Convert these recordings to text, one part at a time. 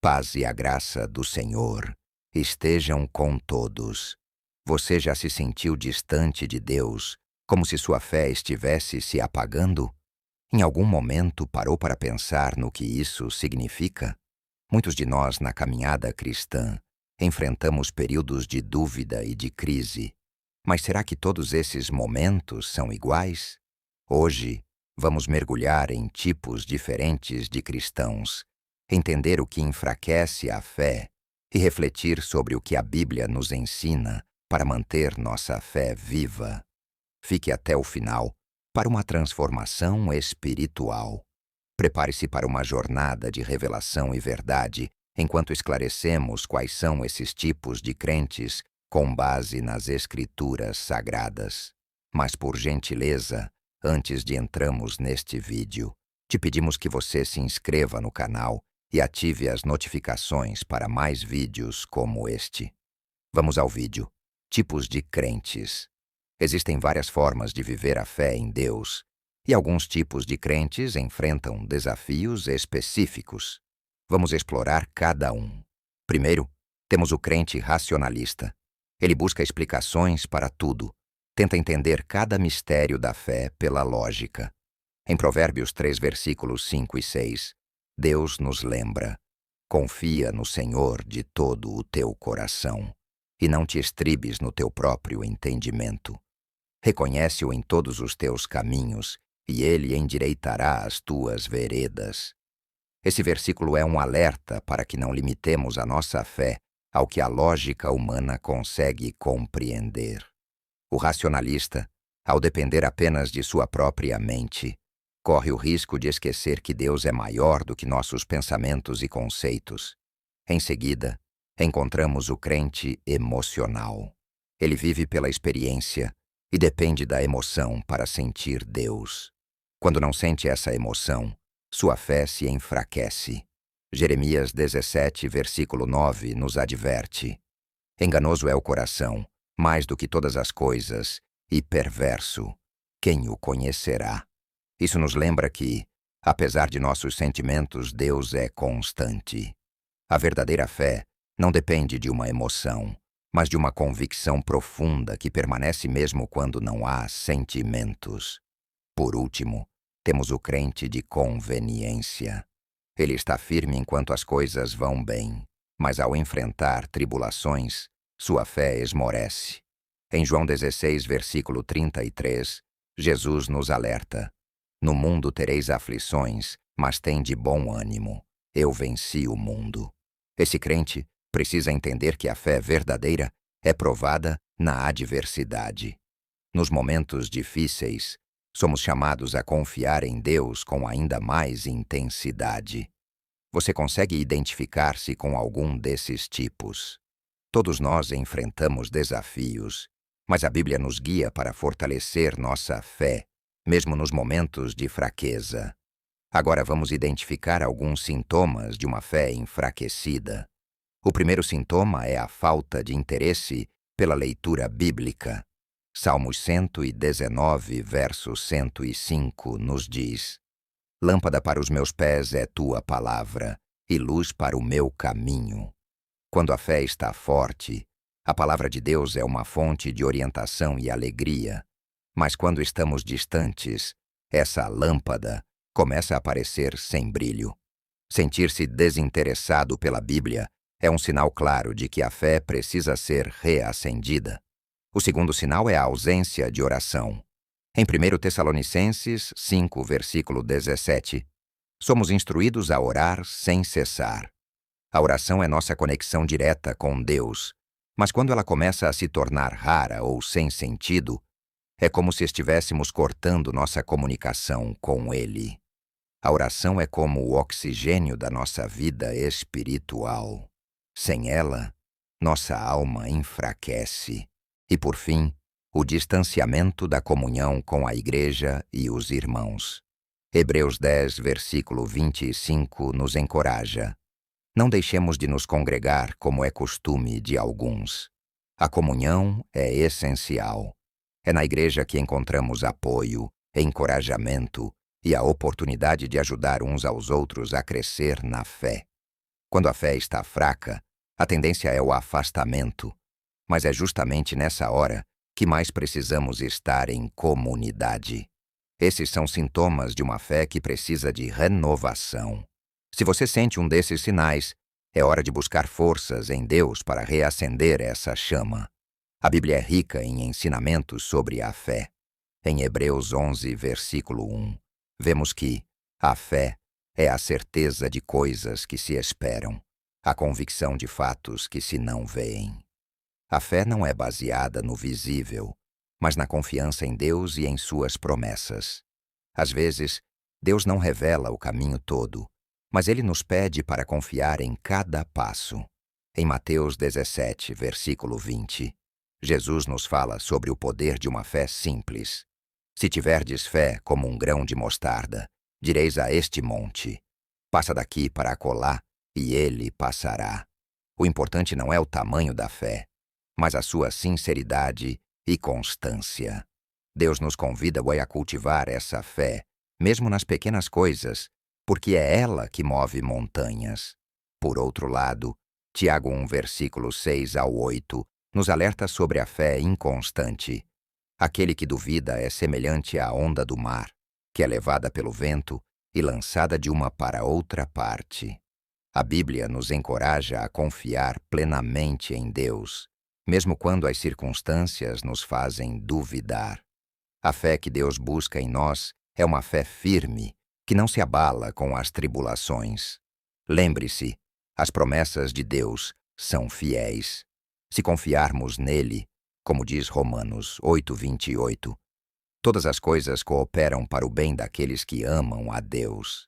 Paz e a graça do Senhor estejam com todos. Você já se sentiu distante de Deus, como se sua fé estivesse se apagando? Em algum momento parou para pensar no que isso significa? Muitos de nós, na caminhada cristã, enfrentamos períodos de dúvida e de crise. Mas será que todos esses momentos são iguais? Hoje, vamos mergulhar em tipos diferentes de cristãos, entender o que enfraquece a fé e refletir sobre o que a Bíblia nos ensina para manter nossa fé viva. Fique até o final para uma transformação espiritual. Prepare-se para uma jornada de revelação e verdade enquanto esclarecemos quais são esses tipos de crentes com base nas Escrituras Sagradas. Mas, por gentileza, antes de entrarmos neste vídeo, te pedimos que você se inscreva no canal e ative as notificações para mais vídeos como este. Vamos ao vídeo. Tipos de crentes. Existem várias formas de viver a fé em Deus, e alguns tipos de crentes enfrentam desafios específicos. Vamos explorar cada um. Primeiro, temos o crente racionalista. Ele busca explicações para tudo, tenta entender cada mistério da fé pela lógica. Em Provérbios 3, versículos 5 e 6, Deus nos lembra: confia no Senhor de todo o teu coração, e não te estribes no teu próprio entendimento. Reconhece-o em todos os teus caminhos, e ele endireitará as tuas veredas. Esse versículo é um alerta para que não limitemos a nossa fé ao que a lógica humana consegue compreender. O racionalista, ao depender apenas de sua própria mente, corre o risco de esquecer que Deus é maior do que nossos pensamentos e conceitos. Em seguida, encontramos o crente emocional. Ele vive pela experiência e depende da emoção para sentir Deus. Quando não sente essa emoção, sua fé se enfraquece. Jeremias 17, versículo 9, nos adverte: enganoso é o coração, mais do que todas as coisas, e perverso. Quem o conhecerá? Isso nos lembra que, apesar de nossos sentimentos, Deus é constante. A verdadeira fé não depende de uma emoção, mas de uma convicção profunda que permanece mesmo quando não há sentimentos. Por último, temos o crente de conveniência. Ele está firme enquanto as coisas vão bem, mas ao enfrentar tribulações, sua fé esmorece. Em João 16, versículo 33, Jesus nos alerta: no mundo tereis aflições, mas tende bom ânimo. Eu venci o mundo. Esse crente precisa entender que a fé verdadeira é provada na adversidade. Nos momentos difíceis, somos chamados a confiar em Deus com ainda mais intensidade. Você consegue identificar-se com algum desses tipos? Todos nós enfrentamos desafios, mas a Bíblia nos guia para fortalecer nossa fé, mesmo nos momentos de fraqueza. Agora vamos identificar alguns sintomas de uma fé enfraquecida. O primeiro sintoma é a falta de interesse pela leitura bíblica. Salmos 119, verso 105, nos diz: lâmpada para os meus pés é tua palavra, e luz para o meu caminho. Quando a fé está forte, a palavra de Deus é uma fonte de orientação e alegria. Mas quando estamos distantes, essa lâmpada começa a aparecer sem brilho. Sentir-se desinteressado pela Bíblia é um sinal claro de que a fé precisa ser reacendida. O segundo sinal é a ausência de oração. Em 1 Tessalonicenses 5, versículo 17, somos instruídos a orar sem cessar. A oração é nossa conexão direta com Deus, mas quando ela começa a se tornar rara ou sem sentido, é como se estivéssemos cortando nossa comunicação com Ele. A oração é como o oxigênio da nossa vida espiritual. Sem ela, nossa alma enfraquece. E, por fim, o distanciamento da comunhão com a igreja e os irmãos. Hebreus 10, versículo 25, nos encoraja: não deixemos de nos congregar como é costume de alguns. A comunhão é essencial. É na igreja que encontramos apoio, encorajamento e a oportunidade de ajudar uns aos outros a crescer na fé. Quando a fé está fraca, a tendência é o afastamento, mas é justamente nessa hora que mais precisamos estar em comunidade. Esses são sintomas de uma fé que precisa de renovação. Se você sente um desses sinais, é hora de buscar forças em Deus para reacender essa chama. A Bíblia é rica em ensinamentos sobre a fé. Em Hebreus 11, versículo 1, vemos que a fé é a certeza de coisas que se esperam, a convicção de fatos que se não veem. A fé não é baseada no visível, mas na confiança em Deus e em suas promessas. Às vezes, Deus não revela o caminho todo, mas Ele nos pede para confiar em cada passo. Em Mateus 17, versículo 20, Jesus nos fala sobre o poder de uma fé simples. Se tiverdes fé como um grão de mostarda, direis a este monte: passa daqui para acolá, e ele passará. O importante não é o tamanho da fé, mas a sua sinceridade e constância. Deus nos convida a cultivar essa fé, mesmo nas pequenas coisas, porque é ela que move montanhas. Por outro lado, Tiago 1, versículo 6 ao 8, nos alerta sobre a fé inconstante. Aquele que duvida é semelhante à onda do mar, que é levada pelo vento e lançada de uma para outra parte. A Bíblia nos encoraja a confiar plenamente em Deus, mesmo quando as circunstâncias nos fazem duvidar. A fé que Deus busca em nós é uma fé firme, que não se abala com as tribulações. Lembre-se, as promessas de Deus são fiéis. Se confiarmos nele, como diz Romanos 8:28, todas as coisas cooperam para o bem daqueles que amam a Deus.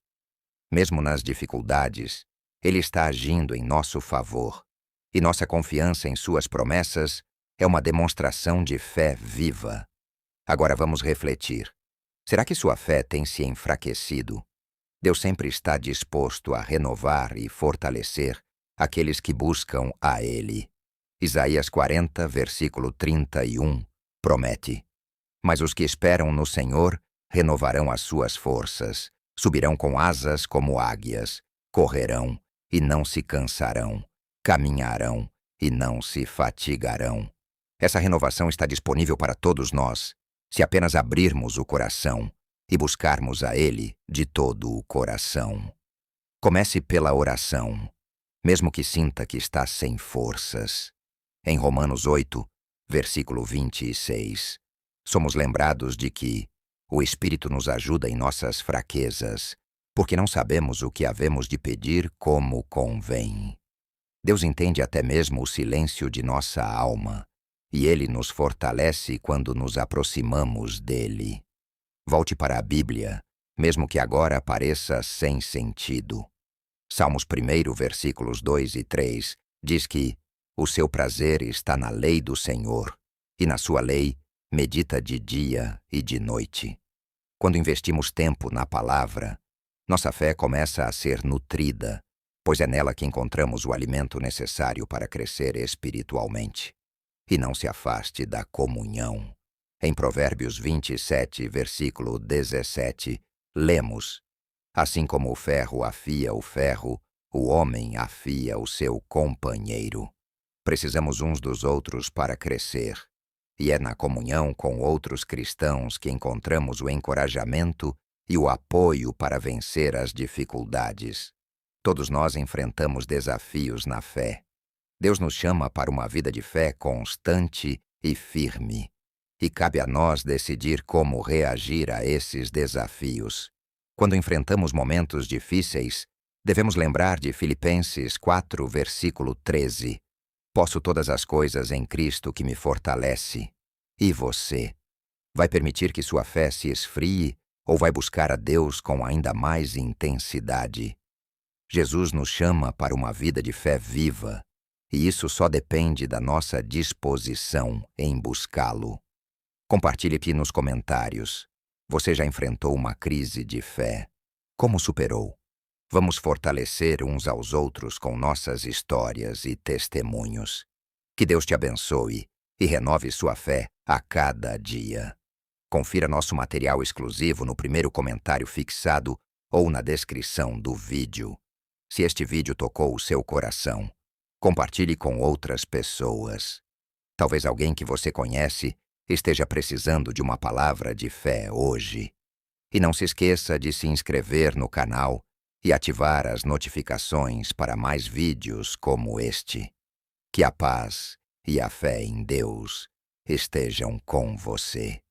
Mesmo nas dificuldades, Ele está agindo em nosso favor, e nossa confiança em suas promessas é uma demonstração de fé viva. Agora vamos refletir. Será que sua fé tem se enfraquecido? Deus sempre está disposto a renovar e fortalecer aqueles que buscam a Ele. Isaías 40, versículo 31, promete: mas os que esperam no Senhor renovarão as suas forças, subirão com asas como águias, correrão e não se cansarão, caminharão e não se fatigarão. Essa renovação está disponível para todos nós, se apenas abrirmos o coração e buscarmos a Ele de todo o coração. Comece pela oração, mesmo que sinta que está sem forças. Em Romanos 8, versículo 26, somos lembrados de que o Espírito nos ajuda em nossas fraquezas, porque não sabemos o que havemos de pedir como convém. Deus entende até mesmo o silêncio de nossa alma, e Ele nos fortalece quando nos aproximamos dEle. Volte para a Bíblia, mesmo que agora pareça sem sentido. Salmos 1, versículos 2 e 3, diz que o seu prazer está na lei do Senhor, e na sua lei medita de dia e de noite. Quando investimos tempo na palavra, nossa fé começa a ser nutrida, pois é nela que encontramos o alimento necessário para crescer espiritualmente. E não se afaste da comunhão. Em Provérbios 27, versículo 17, lemos: assim como o ferro afia o ferro, o homem afia o seu companheiro. Precisamos uns dos outros para crescer, e é na comunhão com outros cristãos que encontramos o encorajamento e o apoio para vencer as dificuldades. Todos nós enfrentamos desafios na fé. Deus nos chama para uma vida de fé constante e firme, e cabe a nós decidir como reagir a esses desafios. Quando enfrentamos momentos difíceis, devemos lembrar de Filipenses 4, versículo 13. Posso todas as coisas em Cristo que me fortalece. E você? Vai permitir que sua fé se esfrie ou vai buscar a Deus com ainda mais intensidade? Jesus nos chama para uma vida de fé viva, e isso só depende da nossa disposição em buscá-lo. Compartilhe aqui nos comentários. Você já enfrentou uma crise de fé? Como superou? Vamos fortalecer uns aos outros com nossas histórias e testemunhos. Que Deus te abençoe e renove sua fé a cada dia. Confira nosso material exclusivo no primeiro comentário fixado ou na descrição do vídeo. Se este vídeo tocou o seu coração, compartilhe com outras pessoas. Talvez alguém que você conhece esteja precisando de uma palavra de fé hoje. E não se esqueça de se inscrever no canal e ativar as notificações para mais vídeos como este. Que a paz e a fé em Deus estejam com você.